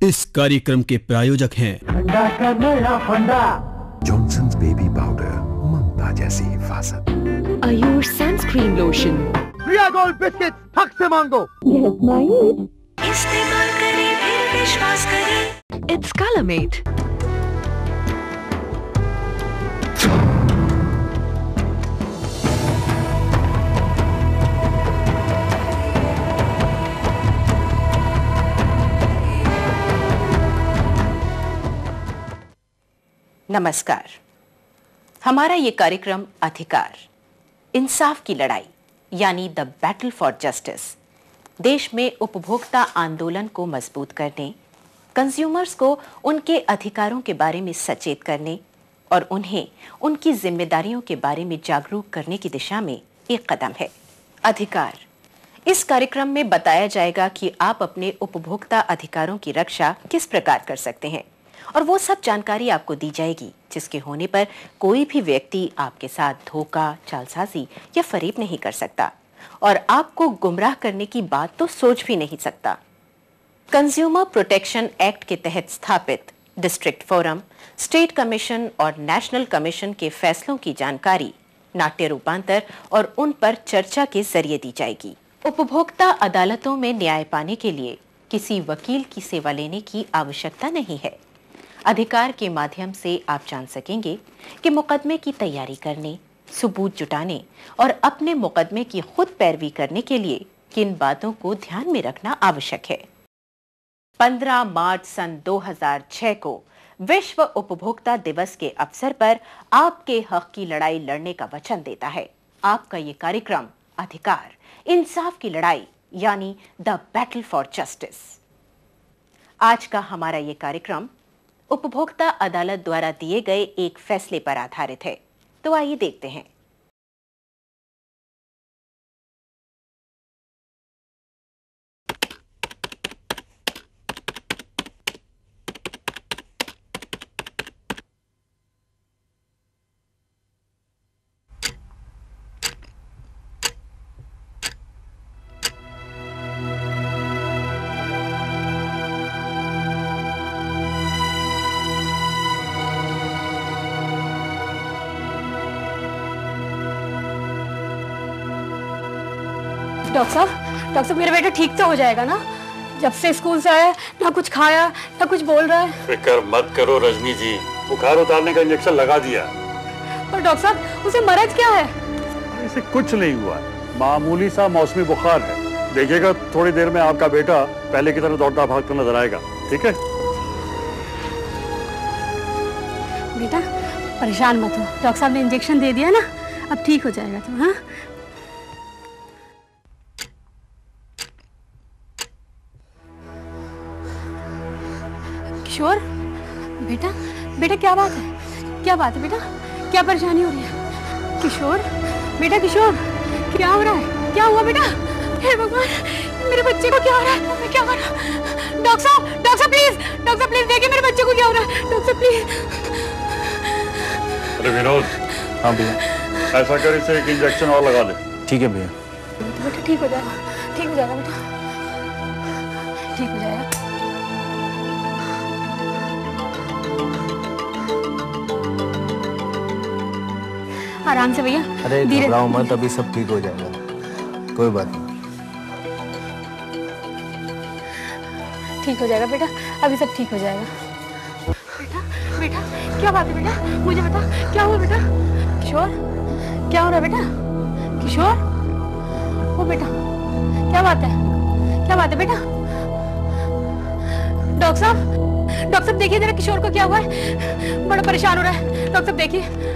इस कार्यक्रम के प्रायोजक हैं ठंडा का नया फंडा, जॉनसन्स बेबी पाउडर, ममता जैसी हिफाजत, आयुर सनस्क्रीन लोशन, रिया गोल्ड बिस्किट, हक से मांगो। इस्तेमाल करें फिर विश्वास करें। इट्स कलरमेट। नमस्कार। हमारा ये कार्यक्रम अधिकार, इंसाफ की लड़ाई यानी द बैटल फॉर जस्टिस देश में उपभोक्ता आंदोलन को मजबूत करने, कंज्यूमर्स को उनके अधिकारों के बारे में सचेत करने और उन्हें उनकी जिम्मेदारियों के बारे में जागरूक करने की दिशा में एक कदम है। अधिकार, इस कार्यक्रम में बताया जाएगा कि आप अपने उपभोक्ता अधिकारों की रक्षा किस प्रकार कर सकते हैं और वो सब जानकारी आपको दी जाएगी जिसके होने पर कोई भी व्यक्ति आपके साथ धोखा, जालसाजी या फरेब नहीं कर सकता और आपको गुमराह करने की बात तो सोच भी नहीं सकता। कंज्यूमर प्रोटेक्शन एक्ट के तहत स्थापित डिस्ट्रिक्ट फोरम, स्टेट कमीशन और नेशनल कमीशन के फैसलों की जानकारी नाट्य रूपांतर और उन पर चर्चा के जरिए दी जाएगी। उपभोक्ता अदालतों में न्याय पाने के लिए किसी वकील की सेवा लेने की आवश्यकता नहीं है। अधिकार के माध्यम से आप जान सकेंगे कि मुकदमे की तैयारी करने, सबूत जुटाने और अपने मुकदमे की खुद पैरवी करने के लिए किन बातों को ध्यान में रखना आवश्यक है। 15 मार्च सन 2006 को विश्व उपभोक्ता दिवस के अवसर पर आपके हक की लड़ाई लड़ने का वचन देता है। आपका ये कार्यक्रम अधिकार, इंसाफ की लड़ाई यानी द बैटल फॉर जस्टिस। आज का हमारा ये कार्यक्रम उपभोक्ता अदालत द्वारा दिए गए एक फैसले पर आधारित है, तो आइए देखते हैं। डॉक्टर साहब मेरा बेटा ठीक तो हो जाएगा ना? जब से स्कूल से आया ना कुछ खाया ना कुछ बोल रहा है। फिक्र मत करो रजनी जी, बुखार उतारने का इंजेक्शन लगा दिया। पर डॉक्टर साहब उसे मरज क्या है? इसे कुछ नहीं हुआ, मामूली सा मौसमी बुखार है। देखिएगा थोड़ी देर में आपका बेटा पहले की तरह दौड़ता भागता नजर आएगा। ठीक है बेटा, परेशान मत हो, डॉक्टर साहब ने इंजेक्शन दे दिया ना, अब ठीक हो जाएगा तुम। हाँ किशोर, बेटा बेटा क्या बात है? क्या बात है बेटा? क्या परेशानी हो रही है? किशोर बेटा, किशोर क्या हो रहा है? क्या हुआ बेटा? हे भगवान, मेरे बच्चे को क्या हो रहा है? मैं क्या करूं? डॉक्टर साहब प्लीज देखिए मेरे बच्चे को क्या हो रहा है। डॉक्टर साहब प्लीज। अरे विनोद। हाँ भैया। ऐसा कर, इसे एक इंजेक्शन और लगा दे। ठीक है भैया। बेटा ठीक हो जाएगा, ठीक हो जाएगा बेटा, ठीक हो जाएगा। आराम से भैया। अरे घबराओ मत, अभी सब ठीक हो जाएगा, कोई बात नहीं। ठीक हो जाएगा बेटा, अभी सब ठीक हो जाएगा। बेटा बेटा क्या बात है बेटा? मुझे बता क्या हुआ बेटा? किशोर क्या हो रहा है बेटा? किशोर ओ बेटा क्या बात है? क्या बात है बेटा? डॉक्टर साहब देखिए जरा किशोर को क्या हुआ है, बड़ा परेशान हो रहा है। डॉक्टर साहब देखिए।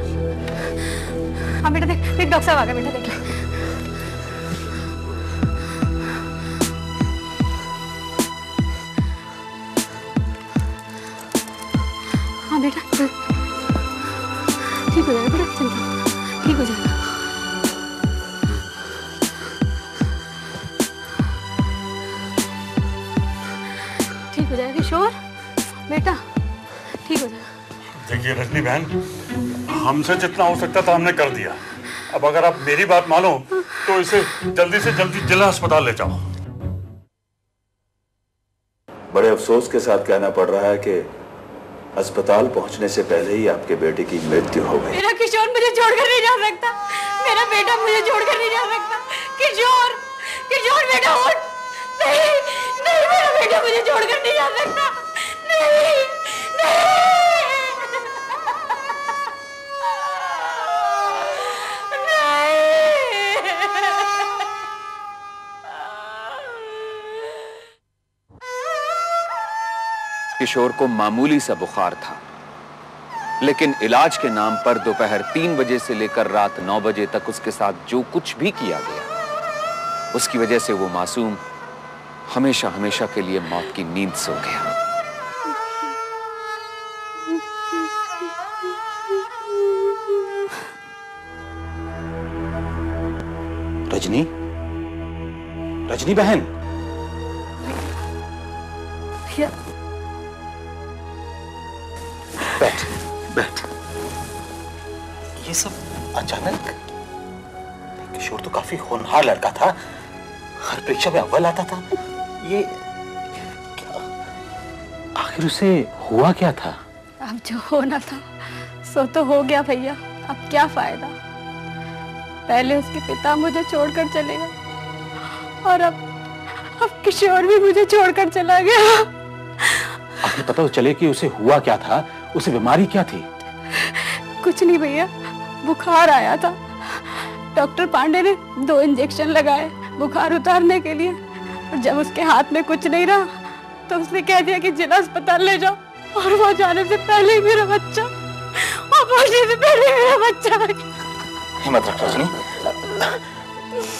हाँ बेटा देख डॉक्टर साहब आ गए बेटा, देखिए। हाँ बेटा ठीक हो जाएगा बेटा, ठीक हो जाएगा। ठीक हो जाएगा किशोर बेटा, ठीक हो जाएगा। देखिए रजनी बहन, हमसे जितना हो सकता था हमने कर दिया। अब अगर आप मेरी बात मानो तो इसे जल्दी से जल्दी जिला अस्पताल ले जाओ। बड़े अफसोस के साथ कहना पड़ रहा है कि अस्पताल पहुंचने से पहले ही आपके बेटे की मृत्यु हो गई। मेरा किशोर मुझे छोड़कर नहीं जा सकता, मेरा बेटा मुझे छोड़कर नहीं जा सकता। किशोर, किशोर बेटा उठ। नहीं, नहीं, मेरा बेटा मुझे छोड़कर नहीं जा सकता। नहीं, नहीं। किशोर को मामूली सा बुखार था, लेकिन इलाज के नाम पर दोपहर 3 बजे से लेकर रात 9 बजे तक उसके साथ जो कुछ भी किया गया, उसकी वजह से वो मासूम हमेशा हमेशा के लिए मौत की नींद सो गया। रजनी, रजनी बहन। बैठ, बैठ। ये सब अचानक? किशोर तो काफी होनहार लड़का था, हर परीक्षा में अव्वल आता था। ये क्या? आखिर उसे हुआ क्या था? अब जो होना था सो तो हो गया भैया, अब क्या फायदा। पहले उसके पिता मुझे छोड़कर चले गए और अब किशोर भी मुझे छोड़कर चला गया। आखिर पता तो चले कि उसे हुआ क्या था, उसे बीमारी क्या थी? कुछ नहीं भैया, बुखार आया था। डॉक्टर पांडे ने 2 इंजेक्शन लगाए बुखार उतारने के लिए, और जब उसके हाथ में कुछ नहीं रहा तो उसने कह दिया कि जिला अस्पताल ले जाओ, और वो जाने से पहले ही मेरा बच्चा, वो पहुंचने से पहले ही मेरा बच्चा। हिम्मत रख रजनी,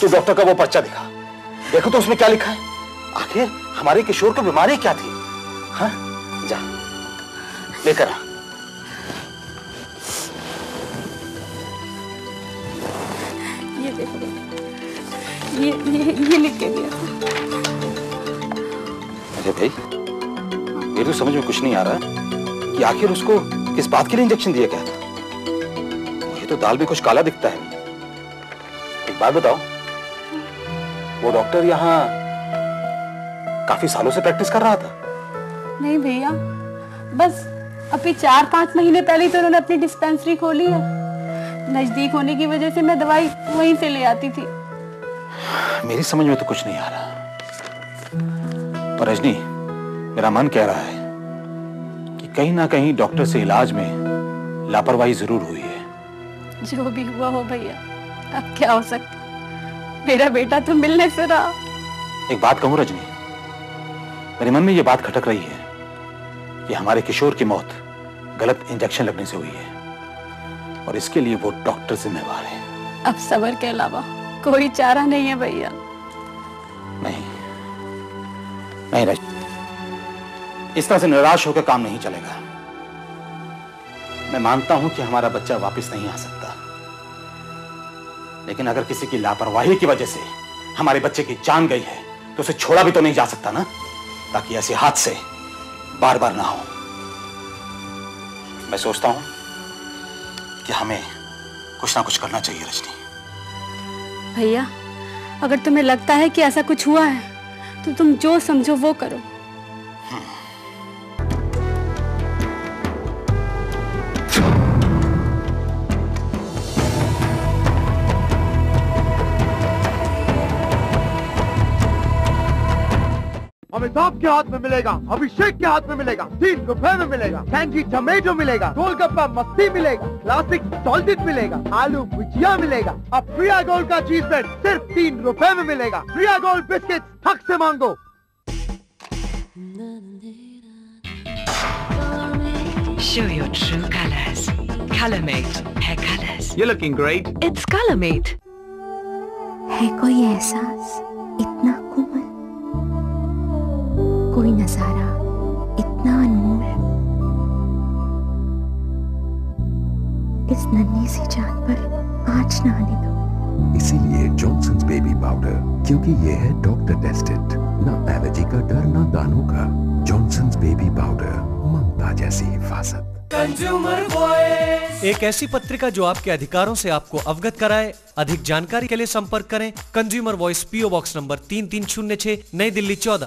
तू डॉक्टर का वो पर्चा दिखा, देखो तो उसमें क्या लिखा है। आखिर हमारे किशोर को बीमारी क्या थी? हाँ, जा लेकर आ। ये देखो, ये लिख के दिया। अरे भाई, मेरे तो समझ में कुछ नहीं आ रहा कि आखिर उसको किस बात के लिए इंजेक्शन दिया गया था। ये तो दाल में कुछ काला दिखता है। एक बात बताओ, वो डॉक्टर यहाँ काफी सालों से प्रैक्टिस कर रहा था? नहीं भैया, बस अभी 4-5 महीने पहले तो उन्होंने अपनी डिस्पेंसरी खोली है। नजदीक होने की वजह से मैं दवाई वहीं से ले आती थी। मेरी समझ में तो कुछ नहीं आ रहा। पर रजनी, मेरा मन कह रहा है कि कहीं ना कहीं डॉक्टर से इलाज में लापरवाही जरूर हुई है। जो भी हुआ हो भैया, अब क्या हो सकता, मेरा बेटा तो मिलने से रहा। एक बात कहूं रजनी, मेरे मन में ये बात खटक रही है कि हमारे किशोर की मौत गलत इंजेक्शन लगने से हुई है, और इसके लिए वो डॉक्टर जिम्मेवार है। अब सब्र के अलावा कोई चारा नहीं है भैया। नहीं, नहीं रजनी, इस तरह से निराश होकर काम नहीं चलेगा। मैं मानता हूं कि हमारा बच्चा वापस नहीं आ सकता, लेकिन अगर किसी की लापरवाही की वजह से हमारे बच्चे की जान गई है तो उसे छोड़ा भी तो नहीं जा सकता ना, ताकि ऐसे हादसे बार बार ना हो। मैं सोचता हूं कि हमें कुछ ना कुछ करना चाहिए रजनी। भैया, अगर तुम्हें लगता है कि ऐसा कुछ हुआ है तो तुम जो समझो वो करो। अमिताभ के हाथ में मिलेगा, अभिषेक के हाथ में मिलेगा, 3 रुपए में मिलेगा, कैंडी टमेटो मिलेगा, गोलगप्पा मस्ती मिलेगा, क्लासिक सॉल्टेड मिलेगा, आलू भुजिया मिलेगा। अब प्रिया गोल्ड का चीज ब्रेड सिर्फ 3 रुपए में मिलेगा। प्रिया गोल्ड बिस्किट हक से मांगो। Show your true colors. Colormate hair colors. You're looking great. It's Colormate. है कोई एहसास इतना कोमल, कोई नजारा इतना अनमोल, इस नन्ही सी जान पर आँच न आने दो। इसीलिए जॉनसन्स बेबी पाउडर, क्योंकि ये है डॉक्टर टेस्टेड, ना एलर्जी का डर ना दानों का। जॉनसन्स बेबी पाउडर, ममता जैसी हिफाजत। एक ऐसी पत्रिका जो आपके अधिकारों से आपको अवगत कराए। अधिक जानकारी के लिए संपर्क करें consumer voice, PO box number 3306, नई दिल्ली 14।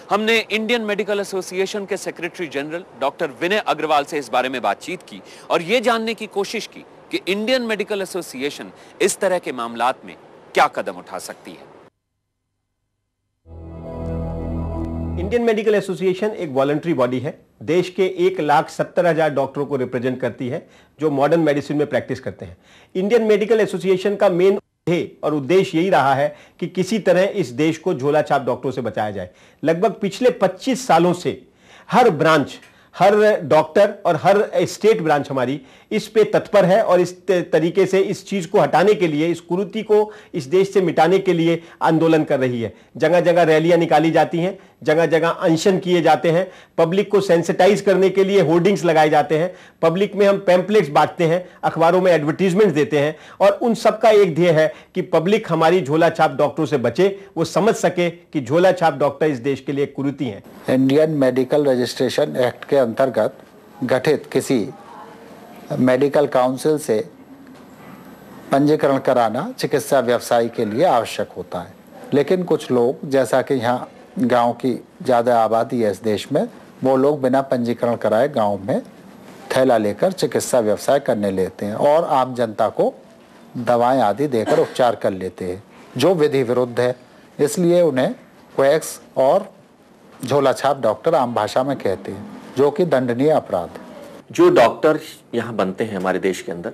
हमने इंडियन मेडिकल एसोसिएशन के सेक्रेटरी जनरल डॉक्टर विनय अग्रवाल से इस बारे में बातचीत की और यह जानने की कोशिश की कि इंडियन मेडिकल एसोसिएशन इस तरह के मामलात में क्या कदम उठा सकती है। इंडियन मेडिकल एसोसिएशन एक वॉलंटरी बॉडी है, देश के 1,70,000 डॉक्टरों को रिप्रेजेंट करती है जो मॉडर्न मेडिसिन में प्रैक्टिस करते हैं। इंडियन मेडिकल एसोसिएशन का मेन और उद्देश्य यही रहा है कि किसी तरह इस देश को झोला छाप डॉक्टरों से बचाया जाए। लगभग पिछले 25 सालों से हर ब्रांच, हर डॉक्टर और हर स्टेट ब्रांच हमारी इस पे तत्पर है और इस तरीके से इस चीज को हटाने के लिए, इस कुरीति को इस देश से मिटाने के लिए आंदोलन कर रही है। जगह जगह रैलियां निकाली जाती हैं, जगह जगह अनशन किए जाते हैं, पब्लिक को सेंसिटाइज करने के लिए होर्डिंग्स लगाए जाते हैं, पब्लिक में हम पैम्पलेट्स बांटते हैं, अखबारों में एडवर्टीजमेंट देते हैं और उन सबका एक ध्येय है कि पब्लिक हमारी झोला छाप डॉक्टरों से बचे, वो समझ सके कि झोला छाप डॉक्टर इस देश के लिए एक कुरीति है। इंडियन मेडिकल रजिस्ट्रेशन एक्ट के अंतर्गत गठित किसी मेडिकल काउंसिल से पंजीकरण कराना चिकित्सा व्यवसाय के लिए आवश्यक होता है, लेकिन कुछ लोग, जैसा कि यहाँ गांव की ज़्यादा आबादी है इस देश में, वो लोग बिना पंजीकरण कराए गांव में थैला लेकर चिकित्सा व्यवसाय करने लेते हैं और आम जनता को दवाएं आदि देकर उपचार कर लेते हैं, जो विधि विरुद्ध है। इसलिए उन्हें क्वैक्स और झोला छाप डॉक्टर आम भाषा में कहते हैं, जो कि दंडनीय अपराध है। जो डॉक्टर यहाँ बनते हैं हमारे देश के अंदर,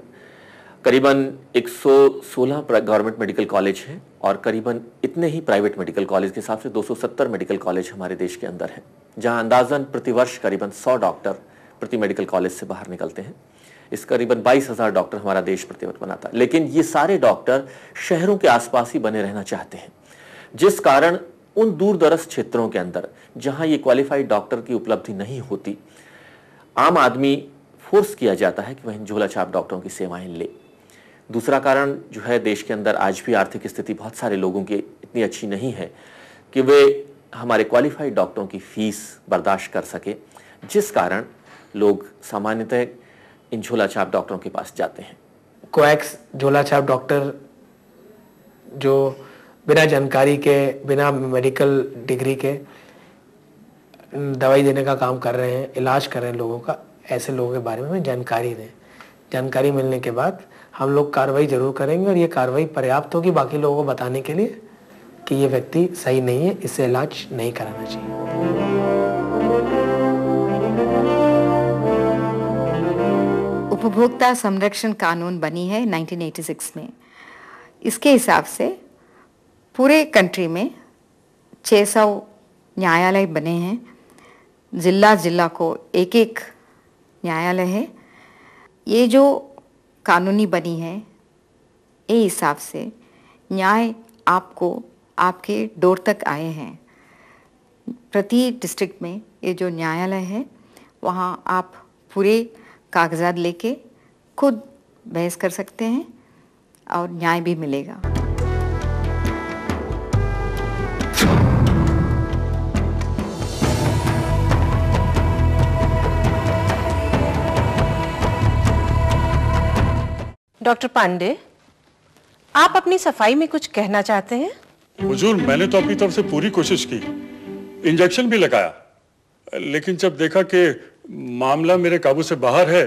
करीबन 116 गवर्नमेंट मेडिकल कॉलेज हैं और करीबन इतने ही प्राइवेट मेडिकल कॉलेज के हिसाब से 270 मेडिकल कॉलेज हमारे देश के अंदर हैं, जहाँ अंदाजन प्रतिवर्ष करीबन 100 डॉक्टर प्रति मेडिकल कॉलेज से बाहर निकलते हैं। इस करीबन 22,000 डॉक्टर हमारा देश प्रतिवर्ष बनाता है। लेकिन ये सारे डॉक्टर शहरों के आसपास ही बने रहना चाहते हैं, जिस कारण उन दूर दराज क्षेत्रों के अंदर जहाँ ये क्वालिफाइड डॉक्टर की उपलब्धि नहीं होती, आम आदमी फोर्स किया जाता है कि वह झोला छाप डॉक्टरों की सेवाएं ले। दूसरा कारण जो है, देश के अंदर आज भी आर्थिक स्थिति बहुत सारे लोगों की इतनी अच्छी नहीं है कि वे हमारे क्वालिफाइड डॉक्टरों की फीस बर्दाश्त कर सके, जिस कारण लोग सामान्यतः इन झोला छाप डॉक्टरों के पास जाते हैं। क्वैक्स झोला छाप डॉक्टर जो बिना जानकारी के, बिना मेडिकल डिग्री के दवाई देने का काम कर रहे हैं, इलाज कर रहे हैं लोगों का, ऐसे लोगों के बारे में हमें जानकारी दें। जानकारी मिलने के बाद हम लोग कार्रवाई जरूर करेंगे और ये कार्रवाई पर्याप्त होगी बाकी लोगों को बताने के लिए कि ये व्यक्ति सही नहीं है, इससे इलाज नहीं कराना चाहिए। उपभोक्ता संरक्षण कानून बनी है 1986 में। इसके हिसाब से पूरे कंट्री में 600 न्यायालय बने हैं, जिला जिला को एक एक न्यायालय है। ये जो कानूनी बनी है, ये हिसाब से न्याय आपको आपके डोर तक आए हैं। प्रति डिस्ट्रिक्ट में ये जो न्यायालय है, वहाँ आप पूरे कागजात लेके खुद बहस कर सकते हैं और न्याय भी मिलेगा। डॉक्टर पांडे, आप अपनी सफाई में कुछ कहना चाहते हैं? हुजूर, मैंने तो अपनी तरफ से पूरी कोशिश की, इंजेक्शन भी लगाया, लेकिन जब देखा कि मामला मेरे काबू से बाहर है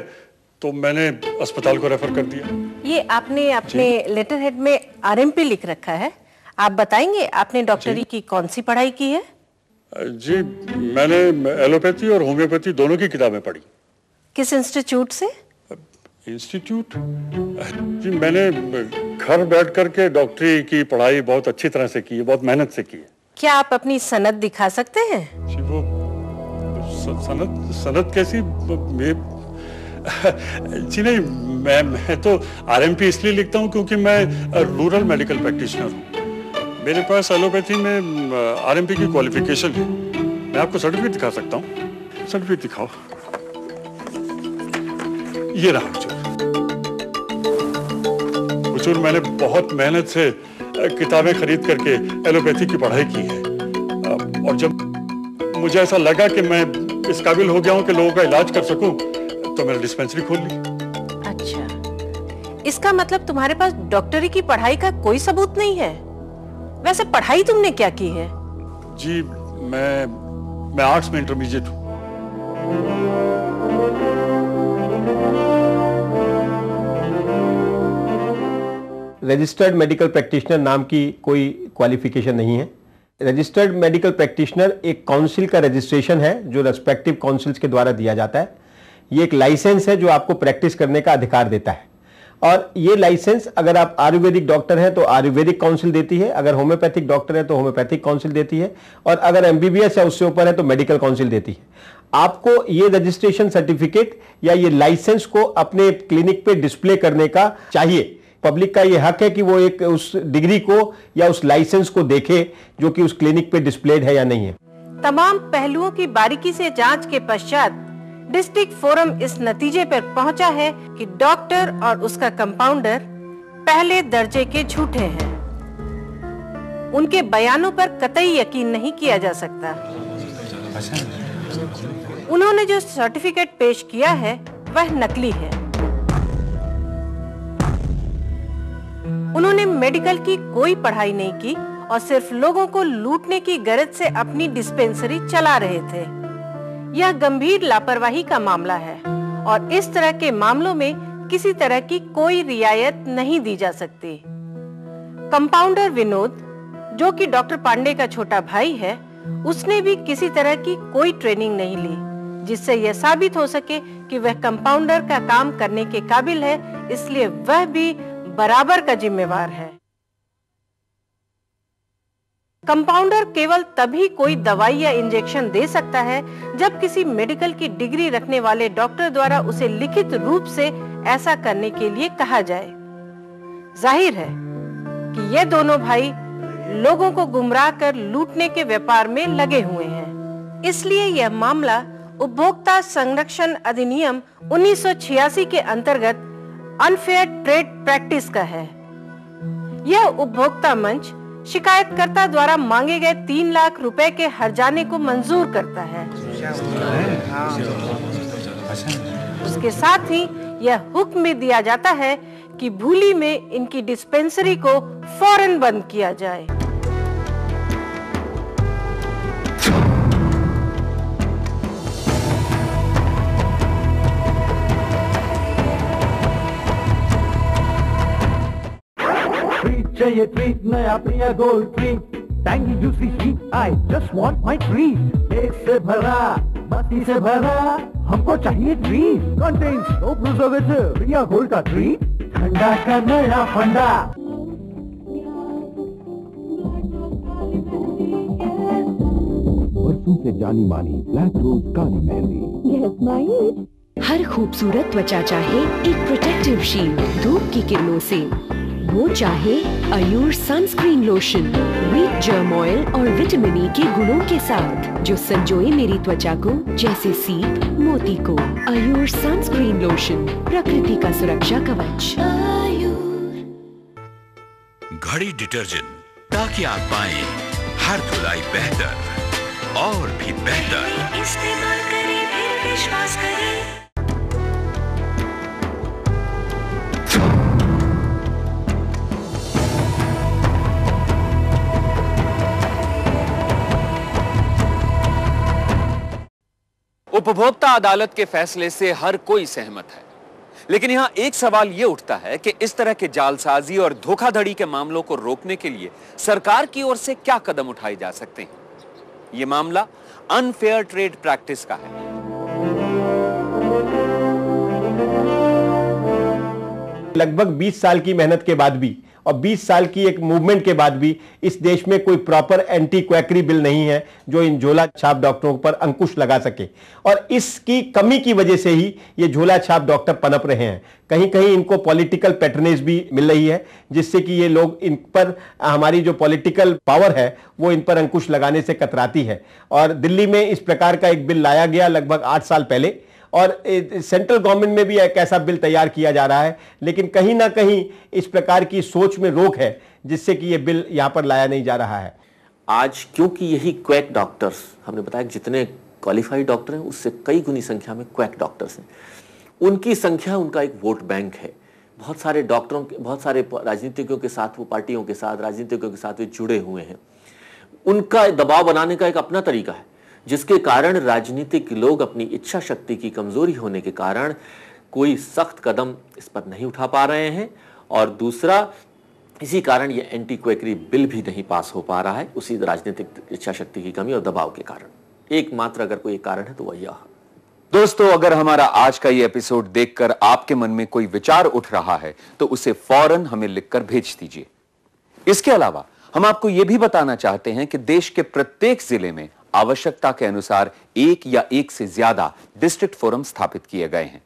तो मैंने अस्पताल को रेफर कर दिया। ये आपने अपने लेटर हेड में आरएमपी लिख रखा है, आप बताएंगे आपने डॉक्टरी की कौन सी पढ़ाई की है? जी, मैंने एलोपैथी और होम्योपैथी दोनों की किताबें पढ़ी। किस इंस्टीट्यूट से? इंस्टीट्यूट? जी, मैंने घर बैठ करके डॉक्टरी की पढ़ाई बहुत अच्छी तरह से की है, बहुत मेहनत से की है। क्या आप अपनी सनद दिखा सकते हैं? जी, वो सनद कैसी? जी नहीं, मैं तो आरएमपी इसलिए लिखता हूँ क्योंकि मैं रूरल मेडिकल प्रैक्टिशनर हूँ। मेरे पास एलोपैथी में आरएमपी की क्वालिफिकेशन है। मैं आपको सर्टिफिकेट दिखा सकता हूँ। सर्टिफिकेट दिखाओ। ये रहा हुजूर, मैंने बहुत मेहनत से किताबें खरीद करके एलोपैथी की पढ़ाई की है और जब मुझे ऐसा लगा कि मैं इस काबिल हो गया हूँ कि लोगों का इलाज कर सकूं, तो मैंने डिस्पेंसरी खोल ली। अच्छा, इसका मतलब तुम्हारे पास डॉक्टरी की पढ़ाई का कोई सबूत नहीं है। वैसे पढ़ाई तुमने क्या की है? जी, मैं मैं आर्ट्स में इंटरमीडिएट हूं। रजिस्टर्ड मेडिकल प्रैक्टिशनर नाम की कोई क्वालिफिकेशन नहीं है। रजिस्टर्ड मेडिकल प्रैक्टिशनर एक काउंसिल का रजिस्ट्रेशन है जो रेस्पेक्टिव काउंसिल्स के द्वारा दिया जाता है। ये एक लाइसेंस है जो आपको प्रैक्टिस करने का अधिकार देता है, और ये लाइसेंस अगर आप आयुर्वेदिक डॉक्टर हैं तो आयुर्वेदिक काउंसिल देती है, अगर होम्योपैथिक डॉक्टर है तो होम्योपैथिक काउंसिल देती है, और अगर एमबीबीएस है उससे ऊपर है तो मेडिकल काउंसिल देती है। आपको ये रजिस्ट्रेशन सर्टिफिकेट या ये लाइसेंस को अपने क्लिनिक पे डिस्प्ले करने का चाहिए। पब्लिक का ये हक है कि वो एक उस डिग्री को या उस लाइसेंस को देखे जो कि उस क्लिनिक पे डिस्प्लेड है या नहीं है। तमाम पहलुओं की बारीकी से जांच के पश्चात डिस्ट्रिक्ट फोरम इस नतीजे पर पहुंचा है कि डॉक्टर और उसका कंपाउंडर पहले दर्जे के झूठे हैं। उनके बयानों पर कतई यकीन नहीं किया जा सकता। उन्होंने जो सर्टिफिकेट पेश किया है वह नकली है। उन्होंने मेडिकल की कोई पढ़ाई नहीं की और सिर्फ लोगों को लूटने की गरज से अपनी डिस्पेंसरी चला रहे थे। यह गंभीर लापरवाही का मामला है और इस तरह के मामलों में किसी तरह की कोई रियायत नहीं दी जा सकती। कंपाउंडर विनोद, जो कि डॉक्टर पांडे का छोटा भाई है, उसने भी किसी तरह की कोई ट्रेनिंग नहीं ली जिससे यह साबित हो सके कि वह कंपाउंडर का काम करने के काबिल है, इसलिए वह भी बराबर का जिम्मेवार है। कंपाउंडर केवल तभी कोई दवाई या इंजेक्शन दे सकता है जब किसी मेडिकल की डिग्री रखने वाले डॉक्टर द्वारा उसे लिखित रूप से ऐसा करने के लिए कहा जाए। जाहिर है कि ये दोनों भाई लोगों को गुमराह कर लूटने के व्यापार में लगे हुए हैं। इसलिए यह मामला उपभोक्ता संरक्षण अधिनियम 1986 के अंतर्गत अनफेयर ट्रेड प्रैक्टिस का है। यह उपभोक्ता मंच शिकायतकर्ता द्वारा मांगे गए 3 लाख रुपए के हर्जाने को मंजूर करता है। उसके साथ ही यह हुक्म भी दिया जाता है कि भूली में इनकी डिस्पेंसरी को फौरन बंद किया जाए। चाहिए ट्रीट, नया Priya gold treat, tangy juicy sweet, I just want my treat. एक से भरा, मस्ती से भरा, हमको चाहिए treat. Contains no preservative, Priya gold का ट्रीट, ठंडा का नया फंडा। बरसों से जानी मानी ब्लैक रोज काली मेहंदी। हर खूबसूरत त्वचा चाहे एक प्रोटेक्टिव शील्ड धूप की किरणों से, वो चाहे Ayur sunscreen lotion wheat germ oil और विटामिन ई के गुणों के साथ जो संजोए मेरी त्वचा को जैसे सीप मोती को। अयूर सनस्क्रीन लोशन, प्रकृति का सुरक्षा कवच। घड़ी डिटर्जेंट, ताकि आप पाएं हर धुलाई बेहतर और भी बेहतर। इस्तेमाल करें फिर विश्वास करें। उपभोक्ता अदालत के फैसले से हर कोई सहमत है, लेकिन यहां एक सवाल यह उठता है कि इस तरह के जालसाजी और धोखाधड़ी के मामलों को रोकने के लिए सरकार की ओर से क्या कदम उठाए जा सकते हैं। यह मामला अनफेयर ट्रेड प्रैक्टिस का है। लगभग 20 साल की मेहनत के बाद भी और 20 साल की एक मूवमेंट के बाद भी इस देश में कोई प्रॉपर एंटी क्वैकरी बिल नहीं है जो इन झोला छाप डॉक्टरों पर अंकुश लगा सके, और इसकी कमी की वजह से ही ये झोला छाप डॉक्टर पनप रहे हैं। कहीं कहीं इनको पॉलिटिकल पैटर्नेज भी मिल रही है, जिससे कि ये लोग इन पर, हमारी जो पॉलिटिकल पावर है वो इन पर अंकुश लगाने से कतराती है। और दिल्ली में इस प्रकार का एक बिल लाया गया लगभग 8 साल पहले, और सेंट्रल गवर्नमेंट में भी एक ऐसा बिल तैयार किया जा रहा है, लेकिन कहीं ना कहीं इस प्रकार की सोच में रोक है जिससे कि ये बिल यहां पर लाया नहीं जा रहा है। आज क्योंकि यही क्वैक डॉक्टर्स, हमने बताया जितने क्वालिफाइड डॉक्टर हैं उससे कई गुनी संख्या में क्वैक डॉक्टर्स हैं, उनकी संख्या उनका एक वोट बैंक है। बहुत सारे डॉक्टरों के, बहुत सारे राजनीतिकों के साथ, वो पार्टियों के साथ, राजनीतिकों के साथ वे जुड़े हुए हैं। उनका दबाव बनाने का एक अपना तरीका है। जिसके कारण राजनीतिक लोग अपनी इच्छा शक्ति की कमजोरी होने के कारण कोई सख्त कदम इस पर नहीं उठा पा रहे हैं, और दूसरा इसी कारण ये एंटी क्वेकरी बिल भी नहीं पास हो पा रहा है, उसी राजनीतिक इच्छा शक्ति की कमी और दबाव के कारण। एकमात्र अगर कोई कारण है तो वह यह। दोस्तों, अगर हमारा आज का ये एपिसोड देखकर आपके मन में कोई विचार उठ रहा है तो उसे फौरन हमें लिखकर भेज दीजिए। इसके अलावा हम आपको यह भी बताना चाहते हैं कि देश के प्रत्येक जिले में आवश्यकता के अनुसार एक या एक से ज्यादा डिस्ट्रिक्ट फोरम स्थापित किए गए हैं,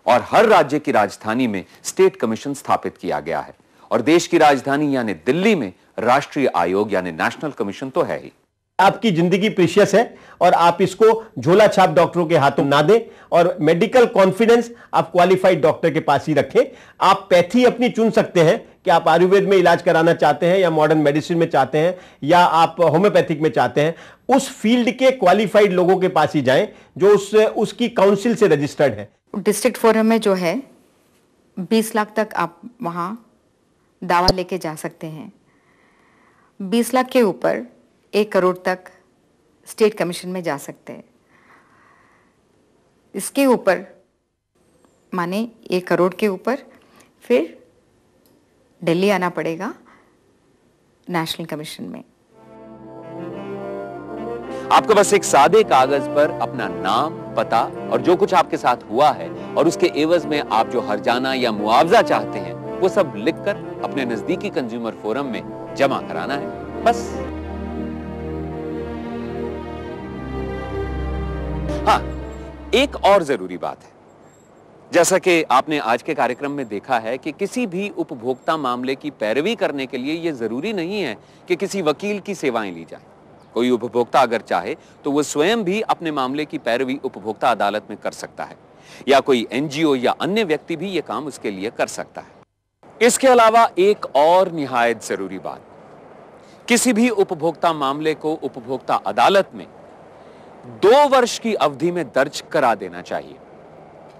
और हर राज्य की राजधानी में स्टेट कमीशन स्थापित किया गया है, और देश की राजधानी यानी दिल्ली में राष्ट्रीय आयोग यानी नेशनल कमीशन तो है ही। आपकी जिंदगी प्रीशियस है और आप इसको झोला छाप डॉक्टरों के हाथों ना दें, और मेडिकल कॉन्फिडेंस आप क्वालिफाइड डॉक्टर के पास ही रखें। आप पैथी अपनी चुन सकते हैं कि आप आयुर्वेद में इलाज कराना चाहते हैं या मॉडर्न मेडिसिन में चाहते हैं या आप होम्योपैथिक में चाहते हैं। उस फील्ड के क्वालिफाइड लोगों के पास ही जाएं जो उसकी काउंसिल से रजिस्टर्ड है। डिस्ट्रिक्ट फोरम में जो है 20 लाख तक आप वहां दावा लेके जा सकते हैं। 20 लाख के ऊपर 1 करोड़ तक स्टेट कमीशन में जा सकते हैं। इसके ऊपर माने 1 करोड़ के ऊपर फिर दिल्ली आना पड़ेगा नेशनल कमीशन में। आपको बस एक सादे कागज पर अपना नाम, पता और जो कुछ आपके साथ हुआ है और उसके एवज में आप जो हर्जाना या मुआवजा चाहते हैं वो सब लिखकर अपने नजदीकी कंज्यूमर फोरम में जमा कराना है, बस। हाँ, एक और जरूरी बात है। जैसा कि आपने आज के कार्यक्रम में देखा है कि किसी भी उपभोक्ता मामले की पैरवी करने के लिए यह जरूरी नहीं है कि किसी वकील की सेवाएं ली जाए। कोई उपभोक्ता अगर चाहे तो वह स्वयं भी अपने मामले की पैरवी उपभोक्ता अदालत में कर सकता है, या कोई एनजीओ या अन्य व्यक्ति भी यह काम उसके लिए कर सकता है। इसके अलावा एक और निहायत जरूरी बात, किसी भी उपभोक्ता मामले को उपभोक्ता अदालत में 2 वर्ष की अवधि में दर्ज करा देना चाहिए।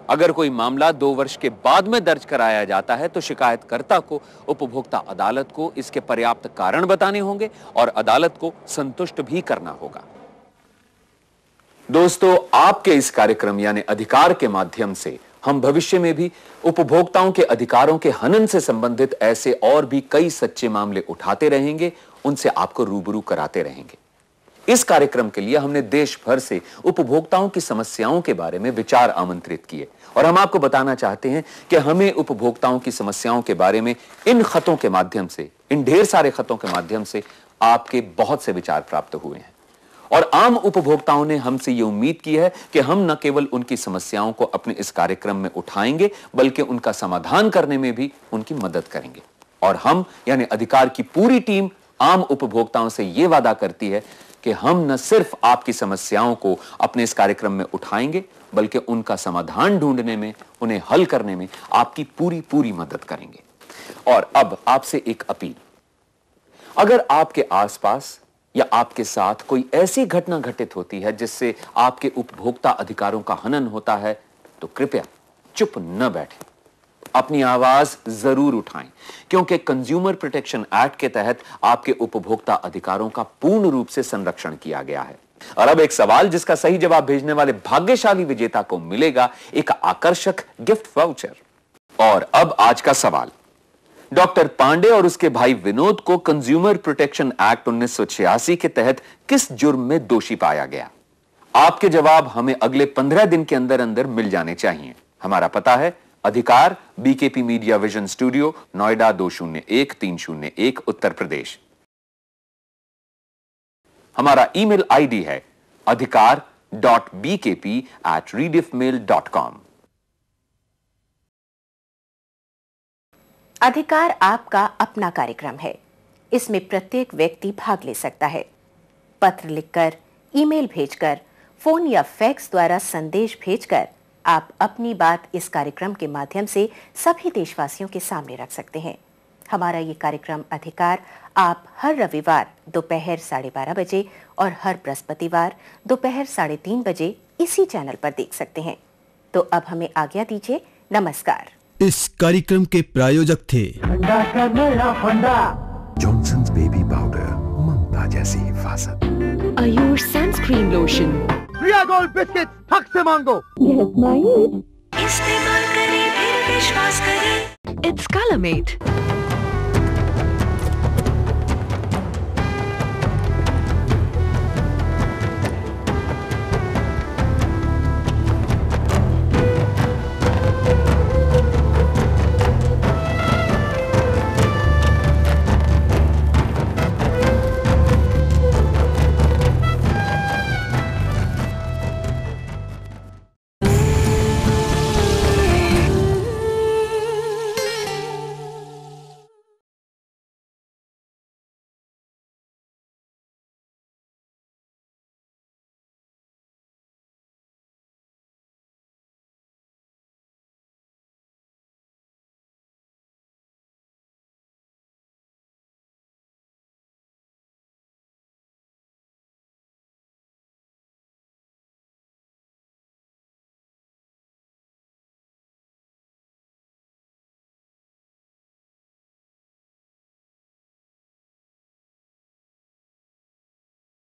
अगर कोई मामला 2 वर्ष के बाद में दर्ज कराया जाता है तो शिकायतकर्ता को उपभोक्ता अदालत को इसके पर्याप्त कारण बताने होंगे और अदालत को संतुष्ट भी करना होगा। दोस्तों, आपके इस कार्यक्रम यानी अधिकार के माध्यम से हम भविष्य में भी उपभोक्ताओं के अधिकारों के हनन से संबंधित ऐसे और भी कई सच्चे मामले उठाते रहेंगे, उनसे आपको रूबरू कराते रहेंगे। इस कार्यक्रम के लिए हमने देश भर से उपभोक्ताओं की समस्याओं के बारे में विचार आमंत्रित किए, और हम आपको बताना चाहते हैं कि हमें उपभोक्ताओं की समस्याओं के बारे में इन खतों के माध्यम से, इन ढेर सारे खतों के माध्यम से आपके बहुत से विचार प्राप्त हुए हैं, और आम उपभोक्ताओं ने हमसे ये उम्मीद की है कि हम न केवल उनकी समस्याओं को अपने इस कार्यक्रम में उठाएंगे बल्कि उनका समाधान करने में भी उनकी मदद करेंगे। और हम यानी अधिकार की पूरी टीम आम उपभोक्ताओं से यह वादा करती है कि हम न सिर्फ आपकी समस्याओं को अपने इस कार्यक्रम में उठाएंगे बल्कि उनका समाधान ढूंढने में, उन्हें हल करने में आपकी पूरी मदद करेंगे। और अब आपसे एक अपील, अगर आपके आसपास या आपके साथ कोई ऐसी घटना घटित होती है जिससे आपके उपभोक्ता अधिकारों का हनन होता है तो कृपया चुप न बैठें, अपनी आवाज जरूर उठाएं, क्योंकि कंज्यूमर प्रोटेक्शन एक्ट के तहत आपके उपभोक्ता अधिकारों का पूर्ण रूप से संरक्षण किया गया है। और अब एक सवाल जिसका सही जवाब भेजने वाले भाग्यशाली विजेता को मिलेगा एक आकर्षक गिफ्ट वाउचर। और अब आज का सवाल, डॉक्टर पांडे और उसके भाई विनोद को कंज्यूमर प्रोटेक्शन एक्ट 1986 के तहत किस जुर्म में दोषी पाया गया? आपके जवाब हमें अगले 15 दिन के अंदर अंदर मिल जाने चाहिए। हमारा पता है अधिकार, BKP media vision studio, Noida 201301, Uttar Pradesh. हमारा ईमेल आईडी है adhikar.bkp@rediffmail.com। अधिकार आपका अपना कार्यक्रम है। इसमें प्रत्येक व्यक्ति भाग ले सकता है। पत्र लिखकर, ईमेल भेजकर, फोन या फैक्स द्वारा संदेश भेजकर आप अपनी बात इस कार्यक्रम के माध्यम से सभी देशवासियों के सामने रख सकते हैं। हमारा ये कार्यक्रम अधिकार आप हर रविवार दोपहर 12:30 बजे और हर बृहस्पतिवार दोपहर 3:30 बजे इसी चैनल पर देख सकते हैं। तो अब हमें आज्ञा दीजिए। नमस्कार। इस कार्यक्रम के प्रायोजक थे जॉनसन्स बेबी पाउडर, ममता जैसी हिफाजत। Ayur sunscreen lotion. प्रिया गोल्ड बिस्किट हक से मांगो। इस्तेमाल करें फिर विश्वास करें। It's Colormate.